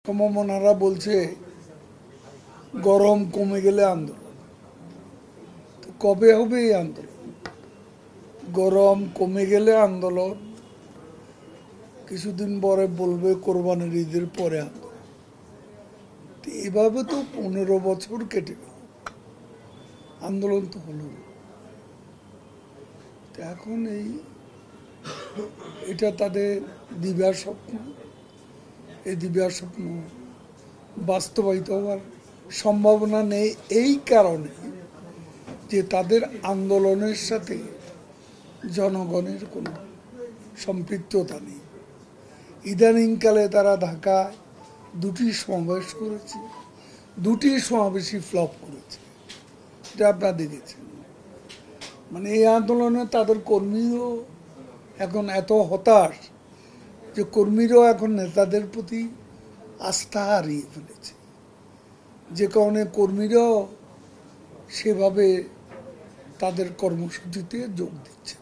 সমমনারা বলছে গরম কমে গেলে আন্দোলন। তো কবে হবে এই আন্দোলন? গরম কমে গেলে আন্দোলন, কিছুদিন পরে বলবে কোরবানির ঈদের পরে আন্দোলন। তো এভাবে তো 15 বছর কেটে গেল, আন্দোলন তো হলো না। তো এখন এটা তাদের দিব্যা স্বপ্ন। এই দিব্যা স্বপ্ন বাস্তবায়িত হওয়ার সম্ভাবনা নেই এই কারণে যে তাদের আন্দোলনের সাথে জনগণের কোনো সম্পৃক্ততা নেই। ইদানিংকালে তারা ঢাকায় 2টি সমাবেশ করেছে, 2টি সমাবেশই ফ্লপ করেছে, এটা আপনারা দেখেছেন। মানে এই আন্দোলনে তাদের কর্মীও এখন এত হতাশ যে কর্মীরাও এখন নেতাদের প্রতি আস্থা হারিয়ে ফেলেছে, যে কারণে কর্মীরাও সেভাবে তাদের কর্মসূচিতে যোগ দিচ্ছে।